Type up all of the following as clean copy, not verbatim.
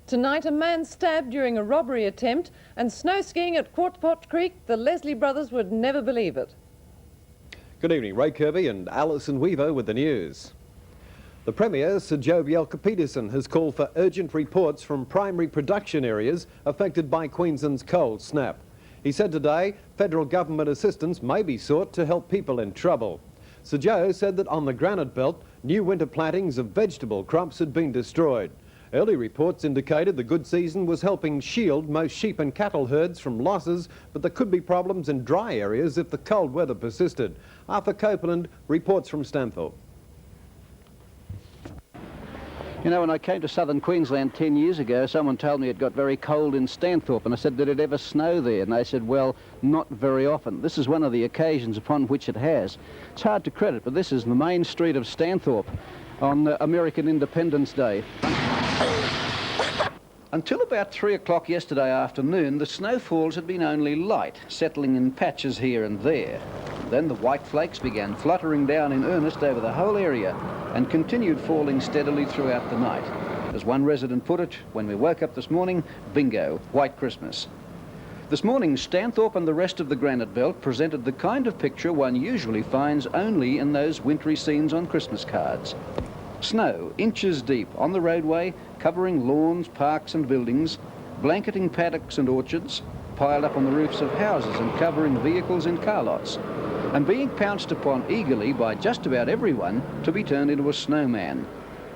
Tonight, a man stabbed during a robbery attempt, and snow skiing at Quatpot Creek. The Leslie brothers would never believe it. Good evening, Ray Kirby and Alison Weaver with the news. The Premier, Sir Joe Bjelke-Petersen, has called for urgent reports from primary production areas affected by Queensland's cold snap. He said today federal government assistance may be sought to help people in trouble. Sir Joe said that on the Granite belt, new winter plantings of vegetable crops had been destroyed. Early reports indicated the good season was helping shield most sheep and cattle herds from losses, but there could be problems in dry areas if the cold weather persisted. Arthur Copeland reports from Stanthorpe. You know, when I came to southern Queensland 10 years ago, someone told me it got very cold in Stanthorpe, and I said, did it ever snow there? And they said, well, not very often. This is one of the occasions upon which it has. It's hard to credit, but this is the main street of Stanthorpe on American Independence Day. Until about 3 o'clock yesterday afternoon, the snowfalls had been only light, settling in patches here and there. Then the white flakes began fluttering down in earnest over the whole area and continued falling steadily throughout the night. As one resident put it, when we woke up this morning, bingo, white Christmas. This morning, Stanthorpe and the rest of the Granite Belt presented the kind of picture one usually finds only in those wintry scenes on Christmas cards. Snow, inches deep, on the roadway, covering lawns, parks and buildings, blanketing paddocks and orchards, piled up on the roofs of houses and covering vehicles in car lots, and being pounced upon eagerly by just about everyone to be turned into a snowman.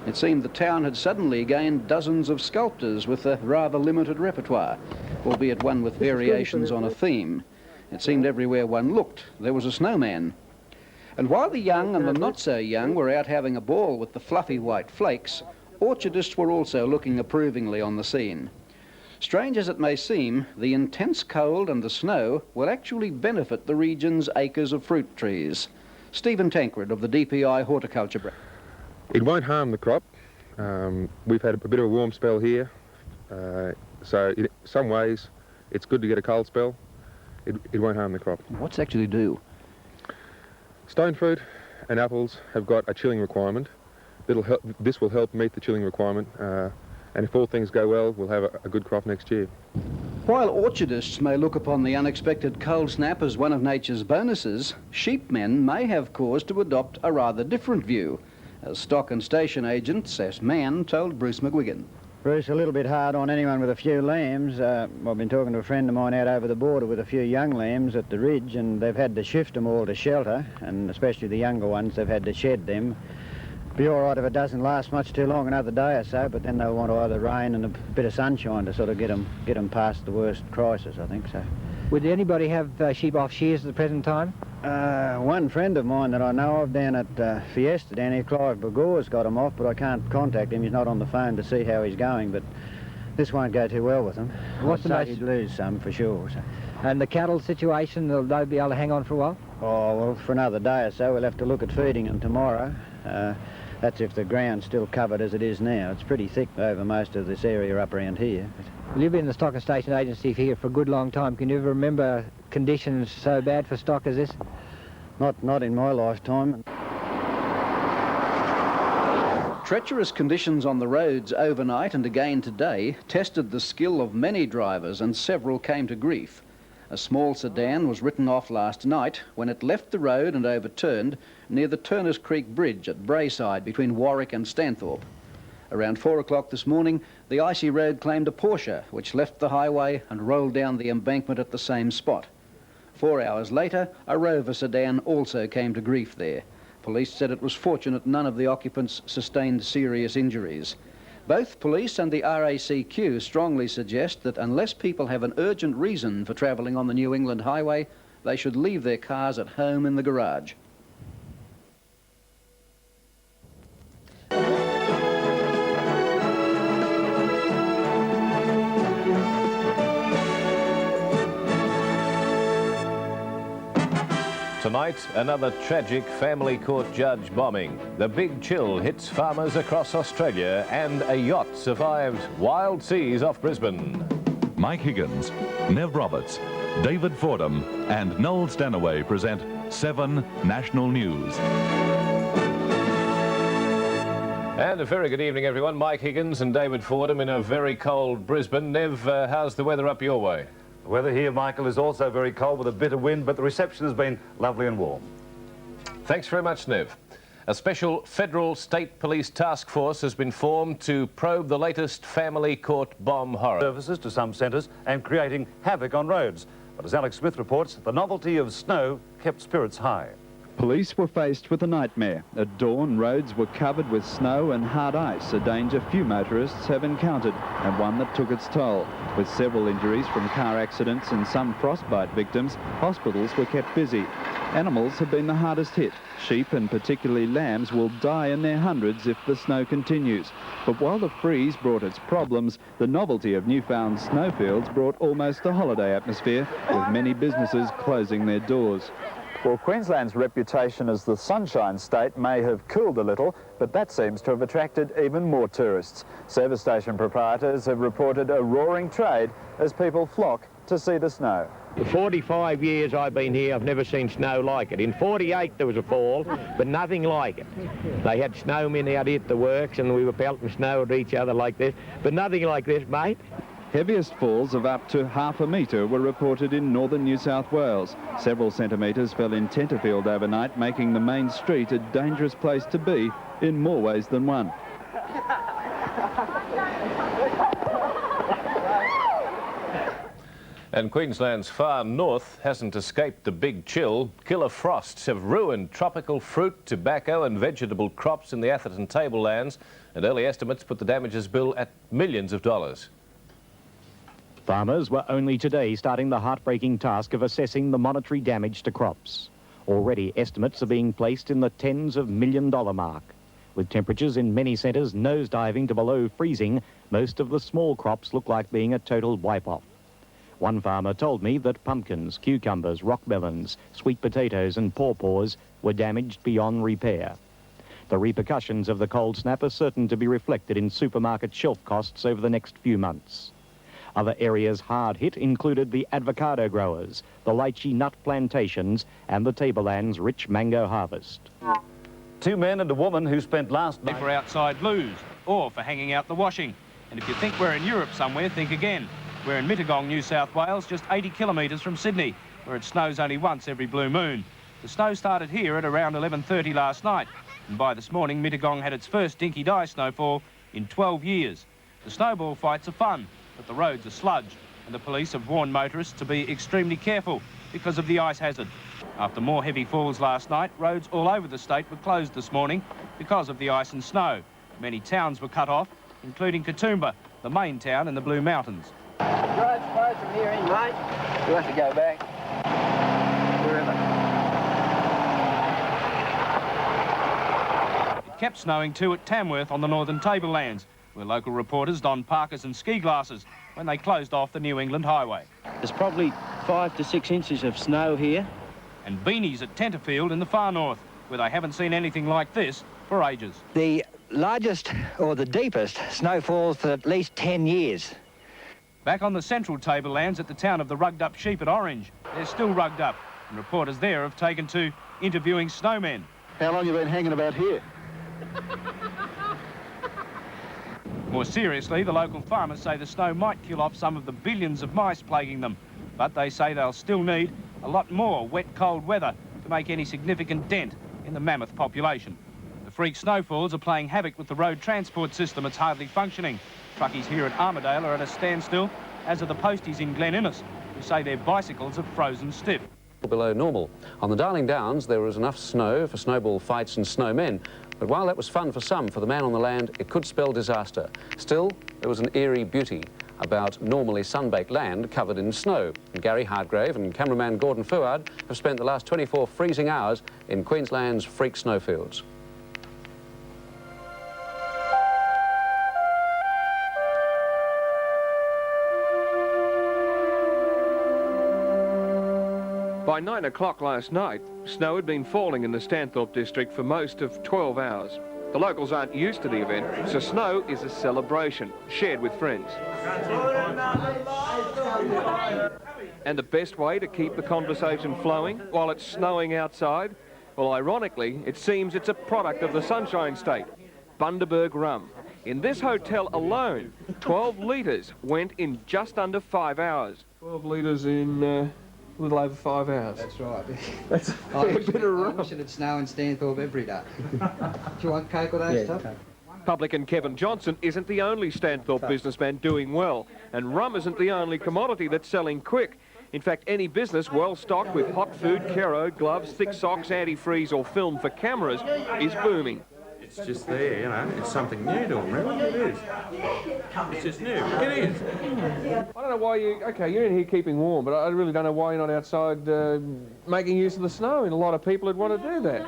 It seemed the town had suddenly gained dozens of sculptors with a rather limited repertoire, albeit one with variations on a theme. It seemed everywhere one looked, there was a snowman. And while the young and the not-so-young were out having a ball with the fluffy white flakes, orchardists were also looking approvingly on the scene. Strange as it may seem, the intense cold and the snow will actually benefit the region's acres of fruit trees. Stephen Tancred of the DPI Horticulture. It won't harm the crop. We've had a bit of a warm spell here, so in some ways it's good to get a cold spell. It won't harm the crop. What's it actually do? Stone fruit and apples have got a chilling requirement. This will help meet the chilling requirement, and if all things go well, we'll have a good crop next year. While orchardists may look upon the unexpected cold snap as one of nature's bonuses, sheepmen may have cause to adopt a rather different view, as stock and station agent Sess Mann told Bruce McGuigan. Bruce, a little bit hard on anyone with a few lambs. I've been talking to a friend of mine out over the border with a few young lambs at the ridge, and they've had to shift them all to shelter, and especially the younger ones, they've had to shed them. Be all right if it doesn't last much too long, another day or so, but then they'll want either rain and a bit of sunshine to sort of get them past the worst crisis, I think so. Would anybody have sheep off shears at the present time? One friend of mine that I know of down at Fiesta down here, Clive Bagor's got him off, but I can't contact him. He's not on the phone to see how he's going, but this won't go too well with him. What's the most... He'd lose some for sure. So. And the cattle situation, they'll be able to hang on for a while? Oh, well, for another day or so. We'll have to look at feeding them tomorrow. That's if the ground's still covered as it is now. It's pretty thick over most of this area up around here. Well, you've been in the Stock and Station Agency here for a good long time. Can you ever remember conditions so bad for stock as this? Not in my lifetime. Treacherous conditions on the roads overnight and again today tested the skill of many drivers, and several came to grief. A small sedan was written off last night when it left the road and overturned near the Turners Creek Bridge at Brayside between Warwick and Stanthorpe. Around 4 o'clock this morning, the icy road claimed a Porsche, which left the highway and rolled down the embankment at the same spot. 4 hours later, a Rover sedan also came to grief there. Police said it was fortunate none of the occupants sustained serious injuries. Both police and the RACQ strongly suggest that unless people have an urgent reason for travelling on the New England Highway, they should leave their cars at home in the garage. Tonight, another tragic family court judge bombing. The big chill hits farmers across Australia, and a yacht survives wild seas off Brisbane. Mike Higgins, Nev Roberts, David Fordham and Noel Stanaway present 7 National News. And a very good evening, everyone. Mike Higgins and David Fordham in a very cold Brisbane. Nev, how's the weather up your way? The weather here, Michael, is also very cold with a bit of wind, but the reception has been lovely and warm. Thanks very much, Nev. A special federal state police task force has been formed to probe the latest family court bomb horror. Services to some centres and creating havoc on roads. But as Alex Smith reports, the novelty of snow kept spirits high. Police were faced with a nightmare. At dawn, roads were covered with snow and hard ice, a danger few motorists have encountered, and one that took its toll. With several injuries from car accidents and some frostbite victims, hospitals were kept busy. Animals have been the hardest hit. Sheep, and particularly lambs, will die in their hundreds if the snow continues. But while the freeze brought its problems, the novelty of newfound snowfields brought almost a holiday atmosphere, with many businesses closing their doors. Well, Queensland's reputation as the Sunshine State may have cooled a little, but that seems to have attracted even more tourists. Service station proprietors have reported a roaring trade as people flock to see the snow. For 45 years I've been here, I've never seen snow like it. In 48 there was a fall, but nothing like it. They had snowmen out here at the works and we were pelting snow at each other like this, but nothing like this, mate. Heaviest falls of up to ½ a metre were reported in northern New South Wales. Several centimetres fell in Tenterfield overnight, making the main street a dangerous place to be in more ways than one. And Queensland's far north hasn't escaped the big chill. Killer frosts have ruined tropical fruit, tobacco and vegetable crops in the Atherton tablelands, and early estimates put the damages bill at millions of dollars. Farmers were only today starting the heartbreaking task of assessing the monetary damage to crops. Already estimates are being placed in the tens of million-dollar mark. With temperatures in many centres nosediving to below freezing, most of the small crops look like being a total wipe-off. One farmer told me that pumpkins, cucumbers, rock melons, sweet potatoes and pawpaws were damaged beyond repair. The repercussions of the cold snap are certain to be reflected in supermarket shelf costs over the next few months. Other areas hard hit included the avocado growers, the lychee nut plantations and the tableland's rich mango harvest. 2 men and a woman who spent last night for outside loos or for hanging out the washing. And if you think we're in Europe somewhere, think again. We're in Mittagong, New South Wales, just 80 kilometres from Sydney, where it snows only once every blue moon. The snow started here at around 11:30 last night, and by this morning Mittagong had its first dinky-die snowfall in 12 years. The snowball fights are fun, but the roads are sludge, and the police have warned motorists to be extremely careful because of the ice hazard. After more heavy falls last night, roads all over the state were closed this morning because of the ice and snow. Many towns were cut off, including Katoomba, the main town in the Blue Mountains. Drive close from here in, mate. You'll have to go back. Wherever. It kept snowing too at Tamworth on the northern tablelands, where local reporters donned parkas and ski glasses when they closed off the New England highway. There's probably 5 to 6 inches of snow here. And beanies at Tenterfield in the far north, where they haven't seen anything like this for ages. The largest or the deepest snowfalls for at least 10 years. Back on the central tablelands at the town of the rugged-up sheep at Orange, they're still rugged up, and reporters there have taken to interviewing snowmen. How long have you been hanging about here? More seriously, the local farmers say the snow might kill off some of the billions of mice plaguing them, but they say they'll still need a lot more wet, cold weather to make any significant dent in the mammoth population. The freak snowfalls are playing havoc with the road transport system. It's hardly functioning. Truckies here at Armidale are at a standstill, as are the posties in Glen Innes, who say their bicycles have frozen stiff. Below normal. On the Darling Downs, there was enough snow for snowball fights and snowmen. But while that was fun for some, for the man on the land, it could spell disaster. Still, there was an eerie beauty about normally sun-baked land covered in snow. And Gary Hartgrave and cameraman Gordon Fuard have spent the last 24 freezing hours in Queensland's freak snowfields. By 9 o'clock last night, snow had been falling in the Stanthorpe district for most of 12 hours. The locals aren't used to the event, so snow is a celebration, shared with friends. And the best way to keep the conversation flowing while it's snowing outside? Well, ironically, it seems it's a product of the Sunshine State. Bundaberg rum. In this hotel alone, 12 litres went in just under 5 hours. 12 litres in a little over 5 hours. That's right. That's a fair bit of rum. I wish it'd snow in Stanthorpe every day. Do you want Coke with that stuff? Publican Kevin Johnson isn't the only Stanthorpe businessman doing well, and rum isn't the only commodity that's selling quick. In fact, any business well stocked with hot food, kero, gloves, thick socks, antifreeze or film for cameras is booming. It's just there, you know, it's something new to them, really, it is. It's just new, it is. I don't know why you're in here keeping warm, but I really don't know why you're not outside making use of the snow, and a lot of people would want to do that.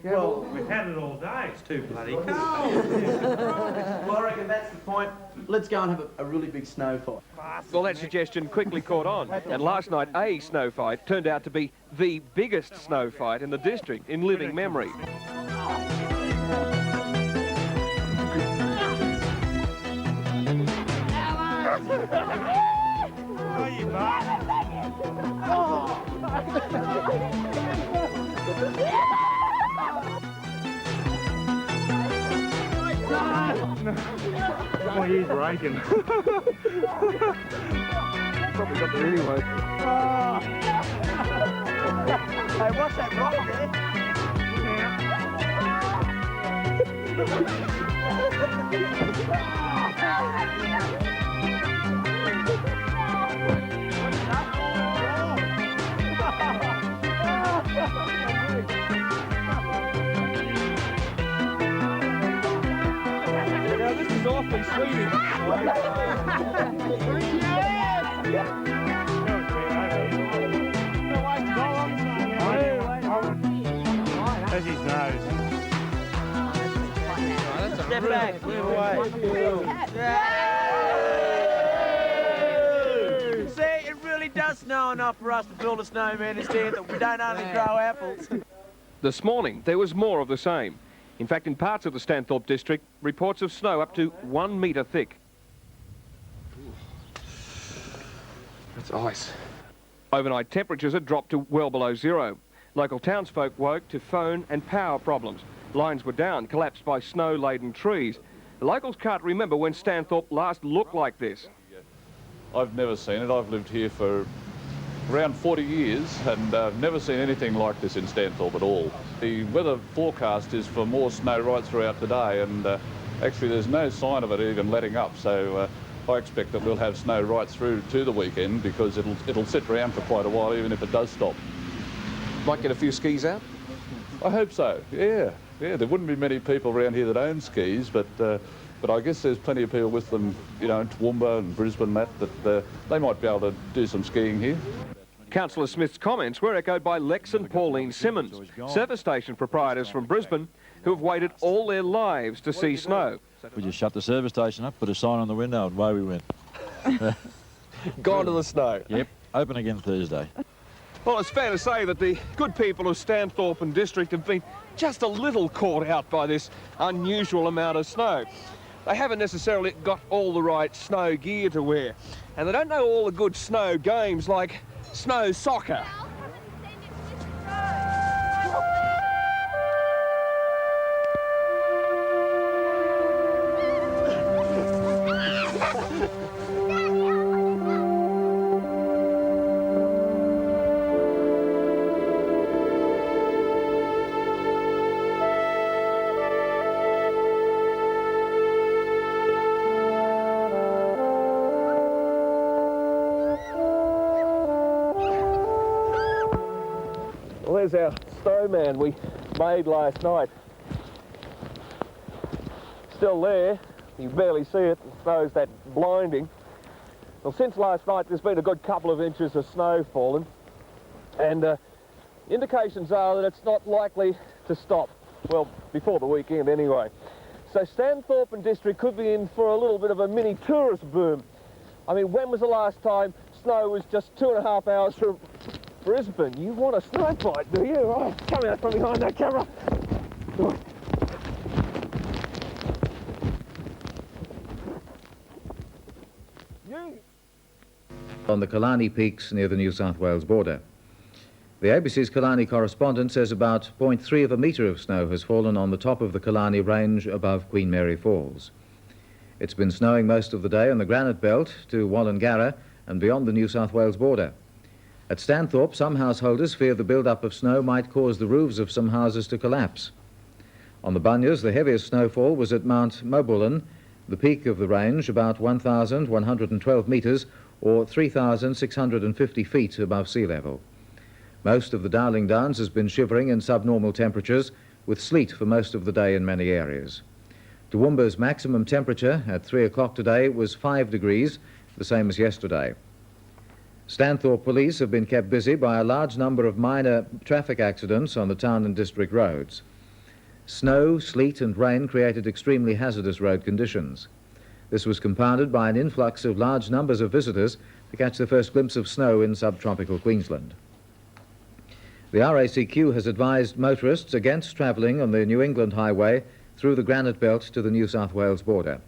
Well, we've had it all day, it's too bloody cold. Well, I reckon that's the point. Let's go and have a really big snow fight. Well, that suggestion quickly caught on, and last night a snow fight turned out to be the biggest snow fight in the district in living memory. Oh, he's raking. Probably got there anyway. Hey, what's that rock Now, this is awfully sweet. There's his nose. Step back, move away. See, it really does snow enough for us to build a snowman instead that we don't only grow apples. This morning, there was more of the same. In fact, in parts of the Stanthorpe district, reports of snow up to 1 metre thick. That's ice. Overnight temperatures had dropped to well below zero. Local townsfolk woke to phone and power problems. Lines were down, collapsed by snow-laden trees. The locals can't remember when Stanthorpe last looked like this. I've never seen it. I've lived here for around 40 years and I've never seen anything like this in Stanthorpe at all. The weather forecast is for more snow right throughout the day, and actually there's no sign of it even letting up, so I expect that we'll have snow right through to the weekend because it'll sit around for quite a while even if it does stop. Might get a few skis out? I hope so, yeah. There wouldn't be many people around here that own skis, but I guess there's plenty of people with them, you know, in Toowoomba and Brisbane, that they might be able to do some skiing here. Councillor Smith's comments were echoed by Lex and Pauline Simmons, service station proprietors from Brisbane, who have waited all their lives to see snow. We just shut the service station up, put a sign on the window, and away we went. Gone to the snow. Yep, open again Thursday. Well, it's fair to say that the good people of Stanthorpe and district have been just a little caught out by this unusual amount of snow. They haven't necessarily got all the right snow gear to wear, and they don't know all the good snow games like snow soccer. Well, there's our snowman we made last night. Still there. You can barely see it. The snow's that blinding. Well, since last night, there's been a good couple of inches of snow fallen, and indications are that it's not likely to stop. Well, before the weekend anyway. So Stanthorpe and district could be in for a little bit of a mini tourist boom. I mean, when was the last time snow was just 2.5 hours from Brisbane? You want a snow fight, do you? Oh, come out from behind that camera. On the Killarney Peaks near the New South Wales border. The ABC's Killarney correspondent says about 0.3 of a metre of snow has fallen on the top of the Killarney Range above Queen Mary Falls. It's been snowing most of the day on the Granite Belt to Wallangarra and beyond the New South Wales border. At Stanthorpe, some householders fear the build-up of snow might cause the roofs of some houses to collapse. On the Bunyas, the heaviest snowfall was at Mount Mobullen, the peak of the range, about 1,112 metres or 3,650 feet above sea level. Most of the Darling Downs has been shivering in subnormal temperatures, with sleet for most of the day in many areas. Toowoomba's maximum temperature at 3 o'clock today was 5 degrees, the same as yesterday. Stanthorpe police have been kept busy by a large number of minor traffic accidents on the town and district roads. Snow, sleet and rain created extremely hazardous road conditions. This was compounded by an influx of large numbers of visitors to catch the first glimpse of snow in subtropical Queensland. The RACQ has advised motorists against travelling on the New England Highway through the Granite Belt to the New South Wales border.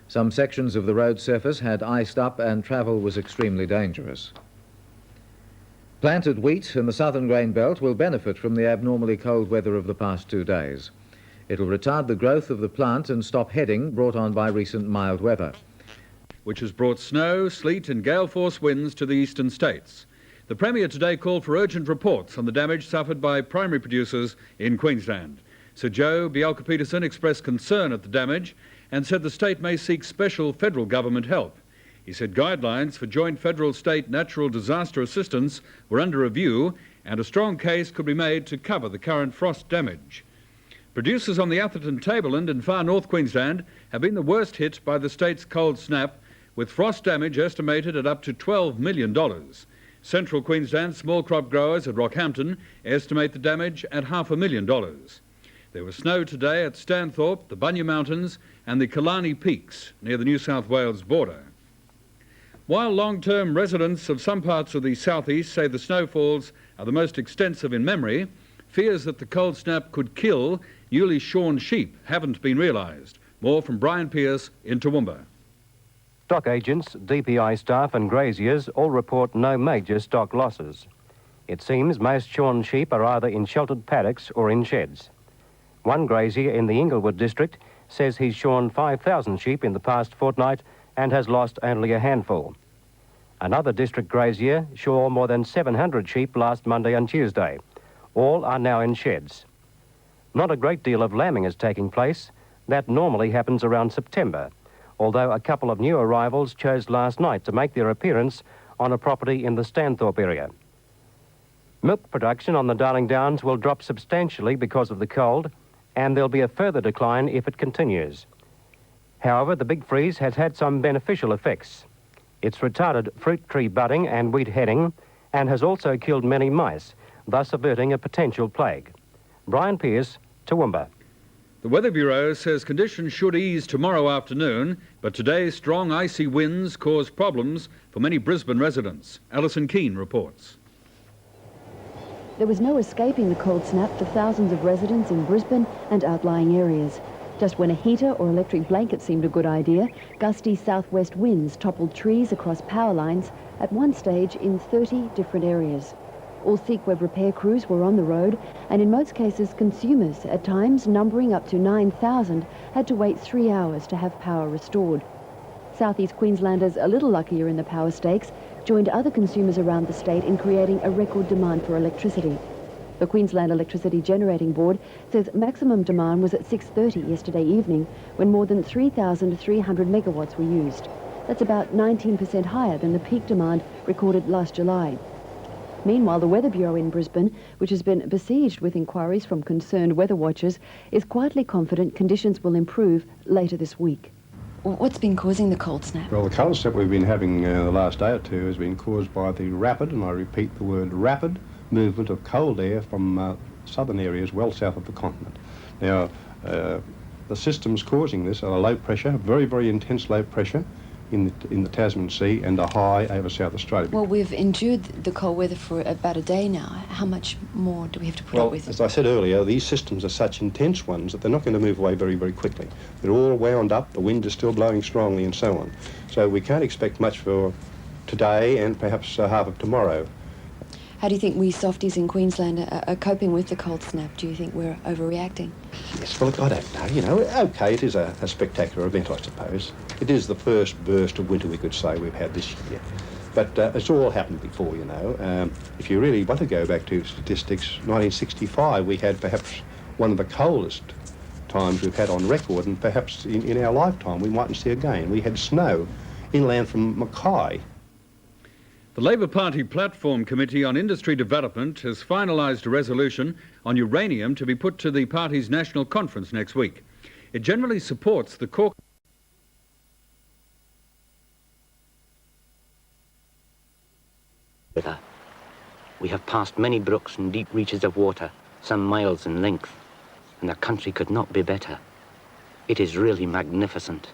Some sections of the road surface had iced up and travel was extremely dangerous. Planted wheat in the southern grain belt will benefit from the abnormally cold weather of the past 2 days. It'll retard the growth of the plant and stop heading brought on by recent mild weather, which has brought snow, sleet and gale force winds to the eastern states. The Premier today called for urgent reports on the damage suffered by primary producers in Queensland. Sir Joe Bialka-Peterson expressed concern at the damage and said the state may seek special federal government help. He said guidelines for joint federal-state natural disaster assistance were under review and a strong case could be made to cover the current frost damage. Producers on the Atherton Tableland in far north Queensland have been the worst hit by the state's cold snap, with frost damage estimated at up to $12 million. Central Queensland small crop growers at Rockhampton estimate the damage at $500,000. There was snow today at Stanthorpe, the Bunya Mountains and the Killarney Peaks near the New South Wales border. While long-term residents of some parts of the southeast say the snowfalls are the most extensive in memory, fears that the cold snap could kill newly shorn sheep haven't been realised. More from Brian Pearce in Toowoomba. Stock agents, DPI staff and graziers all report no major stock losses. It seems most shorn sheep are either in sheltered paddocks or in sheds. One grazier in the Inglewood district says he's shorn 5,000 sheep in the past fortnight and has lost only a handful. Another district grazier shore more than 700 sheep last Monday and Tuesday. All are now in sheds. Not a great deal of lambing is taking place. That normally happens around September, although a couple of new arrivals chose last night to make their appearance on a property in the Stanthorpe area. Milk production on the Darling Downs will drop substantially because of the cold, and there'll be a further decline if it continues. However, the big freeze has had some beneficial effects. It's retarded fruit tree budding and wheat heading, and has also killed many mice, thus averting a potential plague. Brian Pearce, Toowoomba. The Weather Bureau says conditions should ease tomorrow afternoon, but today's strong icy winds cause problems for many Brisbane residents. Alison Keane reports. There was no escaping the cold snap for thousands of residents in Brisbane and outlying areas. Just when a heater or electric blanket seemed a good idea, gusty southwest winds toppled trees across power lines at one stage in 30 different areas. All Sequeb repair crews were on the road, and in most cases consumers, at times numbering up to 9,000, had to wait 3 hours to have power restored. Southeast Queenslanders, a little luckier in the power stakes, joined other consumers around the state in creating a record demand for electricity. The Queensland Electricity Generating Board says maximum demand was at 6:30 yesterday evening, when more than 3,300 megawatts were used. That's about 19% higher than the peak demand recorded last July. Meanwhile, the Weather Bureau in Brisbane, which has been besieged with inquiries from concerned weather watchers, is quietly confident conditions will improve later this week. What's been causing the cold snap? Well, the cold snap we've been having the last day or two has been caused by the rapid, and I repeat the word rapid, movement of cold air from southern areas well south of the continent. Now, the systems causing this are low pressure, very, very intense low pressure in the Tasman Sea and a high over South Australia. Well, we've endured the cold weather for about a day now. How much more do we have to put up with? As I said earlier, these systems are such intense ones that they're not going to move away very, very quickly. They're all wound up, the wind is still blowing strongly and so on. So we can't expect much for today and perhaps half of tomorrow. How do you think we softies in Queensland are coping with the cold snap? Do you think we're overreacting? Yes, well, look, I don't know, you know. OK, it is a spectacular event, I suppose. It is the first burst of winter, we could say, we've had this year. But it's all happened before, you know. If you really want to go back to statistics, 1965, we had perhaps one of the coldest times we've had on record, and perhaps in our lifetime we mightn't see again. We had snow inland from Mackay. The Labour Party Platform Committee on Industry Development has finalised a resolution on uranium to be put to the party's national conference next week. It generally supports the core... We have passed many brooks and deep reaches of water, some miles in length, and the country could not be better. It is really magnificent.